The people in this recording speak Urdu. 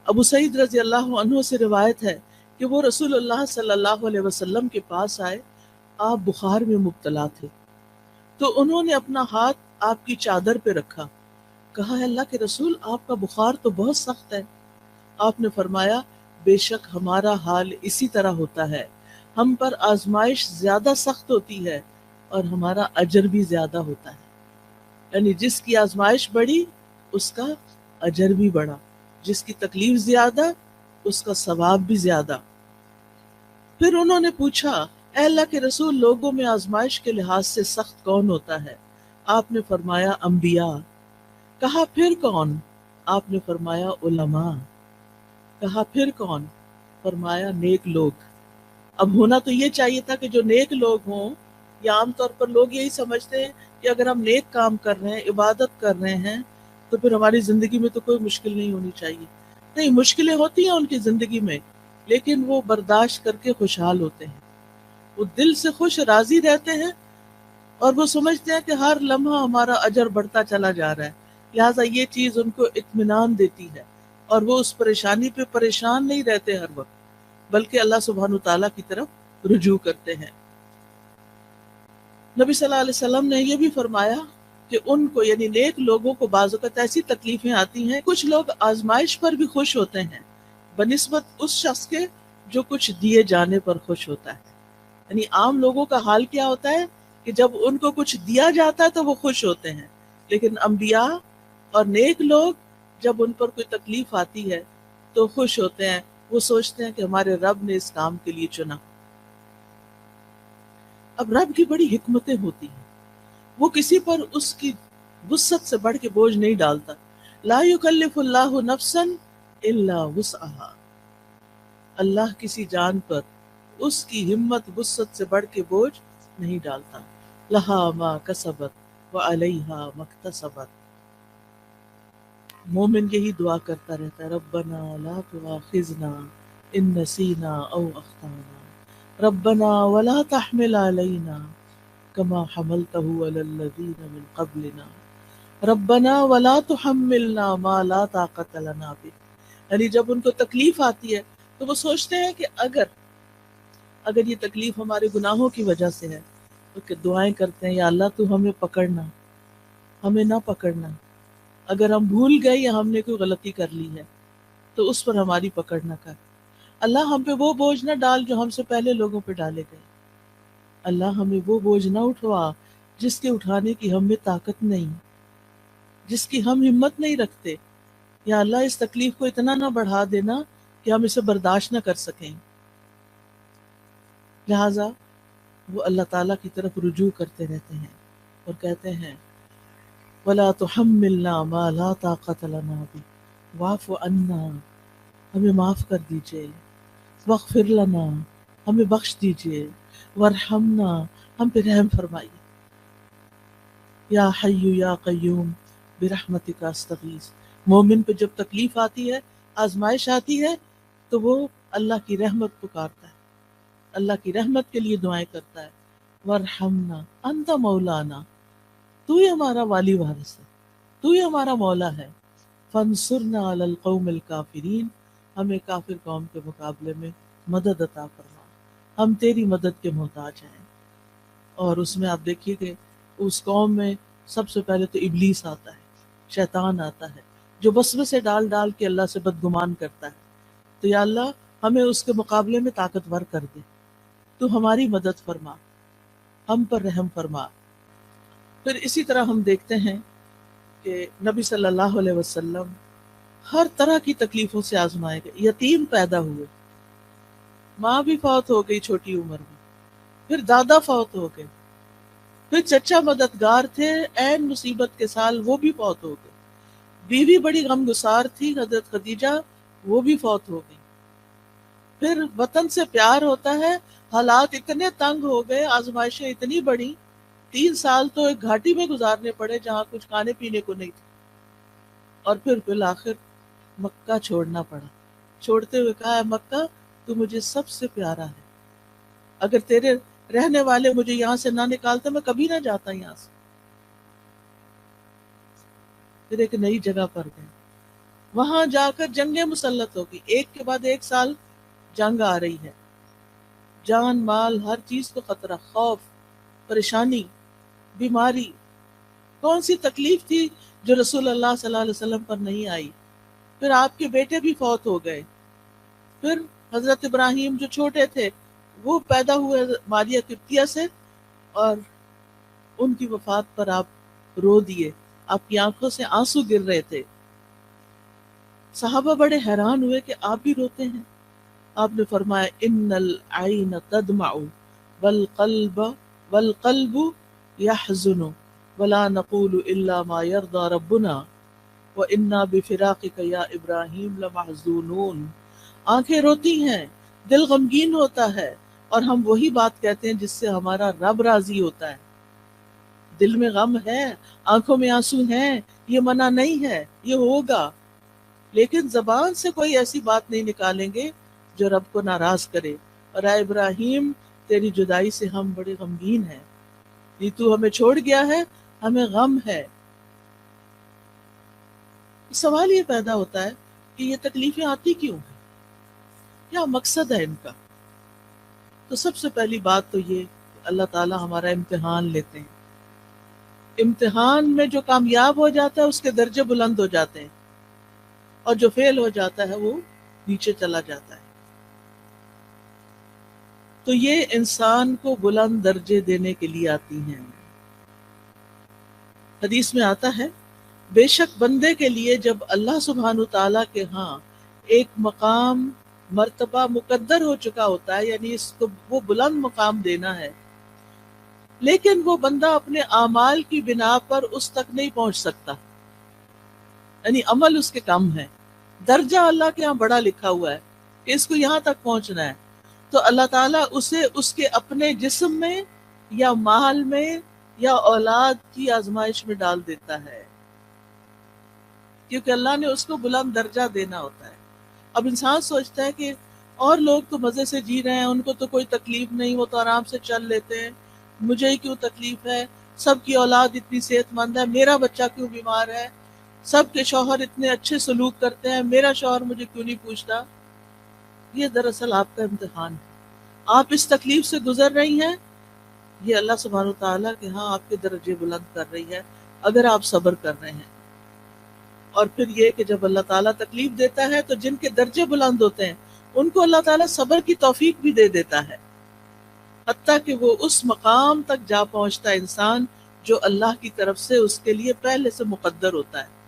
ابو سعید رضی اللہ عنہ سے روایت ہے کہ وہ رسول اللہ صلی اللہ علیہ وسلم کے پاس آئے، آپ بخار میں مبتلا تھے، تو انہوں نے اپنا ہاتھ آپ کی چادر پہ رکھا، کہا ہے اللہ کے رسول آپ کا بخار تو بہت سخت ہے۔ آپ نے فرمایا بے شک ہمارا حال اسی طرح ہوتا ہے، ہم پر آزمائش زیادہ سخت ہوتی ہے اور ہمارا اجر بھی زیادہ ہوتا ہے، یعنی جس کی آزمائش بڑھی اس کا اجر بھی بڑھا، جس کی تکلیف زیادہ اس کا ثواب بھی زیادہ۔ پھر انہوں نے پوچھا اے اللہ کے رسول لوگوں میں آزمائش کے لحاظ سے سخت کون ہوتا ہے؟ آپ نے فرمایا انبیاء۔ کہا پھر کون؟ آپ نے فرمایا علماء۔ کہا پھر کون؟ فرمایا نیک لوگ۔ اب ہونا تو یہ چاہیے تھا کہ جو نیک لوگ ہوں، یا عام طور پر لوگ یہی سمجھتے ہیں کہ اگر ہم نیک کام کر رہے ہیں، عبادت کر رہے ہیں، تو پھر ہماری زندگی میں تو کوئی مشکل نہیں ہونی چاہیے۔ نہیں، مشکلیں ہوتی ہیں ان کی زندگی میں، لیکن وہ برداشت کر کے خوشحال ہوتے ہیں، وہ دل سے خوش راضی رہتے ہیں، اور وہ سمجھتے ہیں کہ ہر لمحہ ہمارا اجر بڑھتا چلا جا رہا ہے، لہٰذا یہ چیز ان کو اطمینان دیتی ہے، اور وہ اس پریشانی پہ پریشان نہیں رہتے ہر وقت، بلکہ اللہ سبحانہ تعالیٰ کی طرف رجوع کرتے ہیں۔ نبی صلی اللہ علیہ وسلم نے یہ بھی فرمایا کہ ان کو یعنی نیک لوگوں کو بعض اوقات ایسی تکلیفیں آتی ہیں، کچھ لوگ آزمائش پر بھی خوش ہوتے ہیں بنسبت اس شخص کے جو کچھ دیے جانے پر خوش ہوتا ہے۔ یعنی عام لوگوں کا حال کیا ہوتا ہے کہ جب ان کو کچھ دیا جاتا ہے تو وہ خوش ہوتے ہیں، لیکن انبیاء اور نیک لوگ جب ان پر کوئی تکلیف آتی ہے تو خوش ہوتے ہیں، وہ سوچتے ہیں کہ ہمارے رب نے اس کام کے لیے چنا۔ اب رب کی بڑی حکمتیں ہوتی ہیں، وہ کسی پر اس کی وسعت سے بڑھ کے بوجھ نہیں ڈالتا۔ لا یکلف اللہ نفسا الا وسعها، اللہ کسی جان پر اس کی ہمت وسعت سے بڑھ کے بوجھ نہیں ڈالتا۔ لہا ما کسبت وعلیہا ما اکتسبت، مومن یہی دعا کرتا رہتا ہے ربنا لا تؤاخذنا ان نسینا او اخطانا ربنا ولا تحمل علینا كما حملته على الذين من قبلنا ربنا ولا تحملنا ما لا طاقت لنا به۔ یعنی جب ان کو تکلیف آتی ہے تو وہ سوچتے ہیں کہ اگر یہ تکلیف ہمارے گناہوں کی وجہ سے ہے تو کہ دعائیں کرتے ہیں یا اللہ تو ہمیں پکڑنا، ہمیں نہ پکڑنا، اگر ہم بھول گئے یا ہم نے کوئی غلطی کر لی ہے تو اس پر ہماری پکڑ نہ کر، اللہ ہم پہ وہ بوجھ نہ ڈال جو ہم سے پہلے لوگوں پہ ڈالے گئے، اللہ ہمیں وہ بوجھ نہ اٹھوا جس کے اٹھانے کی ہم میں طاقت نہیں، جس کی ہم ہمت نہیں رکھتے، یا اللہ اس تکلیف کو اتنا نہ بڑھا دینا کہ ہم اسے برداشت نہ کر سکیں۔ لہٰذا وہ اللہ تعالیٰ کی طرف رجوع کرتے رہتے ہیں اور کہتے ہیں وَلَا تُحَمِّلْنَا مَا لَا طَاقَةَ لَنَا بِهِ وَاعْفُ عَنَّا، ہمیں معاف کر دیجئے، وَاغْفِرْ لَنَا، ہمیں بخش دیجئے، وَارْحَمْنَا، ہم پہ رحم فرمائیے، یا حی یا قیوم برحمتک استغیث۔ مومن پہ جب تکلیف آتی ہے، آزمائش آتی ہے، تو وہ اللہ کی رحمت پکارتا ہے، اللہ کی رحمت کے لیے دعائیں کرتا ہے۔ وارحمنا انت مولانا، تو ہی ہمارا والی وارث ہے، تو ہی ہمارا مولا ہے۔ فانصرنا علی القوم الکافرین، ہمیں کافر قوم کے مقابلے میں مدد عطا فرما، ہم تیری مدد کے محتاج ہیں۔ اور اس میں آپ دیکھیے کہ اس قوم میں سب سے پہلے تو ابلیس آتا ہے، شیطان آتا ہے، جو وسوسے ڈال ڈال کے اللہ سے بدگمان کرتا ہے۔ تو یا اللہ ہمیں اس کے مقابلے میں طاقتور کر دے، تو ہماری مدد فرما، ہم پر رحم فرما۔ پھر اسی طرح ہم دیکھتے ہیں کہ نبی صلی اللہ علیہ وسلم ہر طرح کی تکلیفوں سے آزمائے گئے، یتیم پیدا ہوئے، ماں بھی فوت ہو گئی چھوٹی عمر میں، پھر دادا فوت ہو گئے، پھر چچا مددگار تھے عین مصیبت کے سال، وہ بھی فوت ہو گئے، بیوی بڑی غمگسار تھی حضرت خدیجہ، وہ بھی فوت ہو گئی، پھر وطن سے پیار ہوتا ہے، حالات اتنے تنگ ہو گئے، آزمائشیں اتنی بڑی، 3 سال تو ایک گھاٹی میں گزارنے پڑے جہاں کچھ کھانے پینے کو نہیں تھا، اور پھر بالآخر مکہ چھوڑنا پڑا۔ چھوڑتے ہوئے کہا ہے مکہ تو مجھے سب سے پیارا ہے، اگر تیرے رہنے والے مجھے یہاں سے نہ نکالتے میں کبھی نہ جاتا یہاں سے۔ پھر ایک نئی جگہ پر گئے، وہاں جا کر جنگیں مسلط ہوگی، ایک کے بعد ایک سال جنگ آ رہی ہے، جان مال ہر چیز کو خطرہ، خوف، پریشانی، بیماری، کون سی تکلیف تھی جو رسول اللہ صلی اللہ علیہ وسلم پر نہیں آئی؟ پھر آپ کے بیٹے بھی فوت ہو گئے، پھر حضرت ابراہیم جو چھوٹے تھے وہ پیدا ہوئے ماریہ قبطیہ سے، اور ان کی وفات پر آپ رو دیے، آپ کی آنکھوں سے آنسو گر رہے تھے۔ صحابہ بڑے حیران ہوئے کہ آپ بھی روتے ہیں۔ آپ نے فرمایا ان العین تدمع والقلب يحزن ولا نقول الا ما يرضى ربنا وانا بفراقك یا ابراہیم لمحزونون۔ آنکھیں روتی ہیں، دل غمگین ہوتا ہے، اور ہم وہی بات کہتے ہیں جس سے ہمارا رب راضی ہوتا ہے۔ دل میں غم ہے، آنکھوں میں آنسو ہیں، یہ منع نہیں ہے، یہ ہوگا، لیکن زبان سے کوئی ایسی بات نہیں نکالیں گے جو رب کو ناراض کرے۔ اور اے ابراہیم، تیری جدائی سے ہم بڑے غمگین ہیں، یہ تو ہمیں چھوڑ گیا ہے، ہمیں غم ہے۔ سوال یہ پیدا ہوتا ہے کہ یہ تکلیفیں آتی کیوں ہیں؟ کیا مقصد ہے ان کا؟ تو سب سے پہلی بات تو یہ کہ اللہ تعالی ہمارا امتحان لیتے ہیں۔ امتحان میں جو کامیاب ہو جاتا ہے اس کے درجے بلند ہو جاتے ہیں، اور جو فیل ہو جاتا ہے وہ نیچے چلا جاتا ہے۔ تو یہ انسان کو بلند درجے دینے کے لیے آتی ہیں۔ حدیث میں آتا ہے بے شک بندے کے لیے جب اللہ سبحانہ تعالیٰ کے ہاں ایک مقام مرتبہ مقدر ہو چکا ہوتا ہے، یعنی اس کو وہ بلند مقام دینا ہے، لیکن وہ بندہ اپنے اعمال کی بنا پر اس تک نہیں پہنچ سکتا، یعنی عمل اس کے کم ہے، درجہ اللہ کے ہاں بڑا لکھا ہوا ہے کہ اس کو یہاں تک پہنچنا ہے، تو اللہ تعالیٰ اسے اس کے اپنے جسم میں یا مال میں یا اولاد کی آزمائش میں ڈال دیتا ہے، کیونکہ اللہ نے اس کو بلند درجہ دینا ہوتا ہے۔ اب انسان سوچتا ہے کہ اور لوگ تو مزے سے جی رہے ہیں، ان کو تو کوئی تکلیف نہیں، وہ تو آرام سے چل لیتے ہیں، مجھے ہی کیوں تکلیف ہے؟ سب کی اولاد اتنی صحت مند ہے، میرا بچہ کیوں بیمار ہے؟ سب کے شوہر اتنے اچھے سلوک کرتے ہیں، میرا شوہر مجھے کیوں نہیں پوچھتا؟ یہ دراصل آپ کا امتحان ہے۔ آپ اس تکلیف سے گزر رہی ہیں، یہ اللہ سبحانہ وتعالیٰ کے ہاں آپ کے درجے بلند کر رہی ہے اگر آپ صبر کر رہے ہیں۔ اور پھر یہ کہ جب اللہ تعالیٰ تکلیف دیتا ہے تو جن کے درجے بلند ہوتے ہیں ان کو اللہ تعالیٰ صبر کی توفیق بھی دے دیتا ہے، حتیٰ کہ وہ اس مقام تک جا پہنچتا ہے انسان جو اللہ کی طرف سے اس کے لیے پہلے سے مقدر ہوتا ہے۔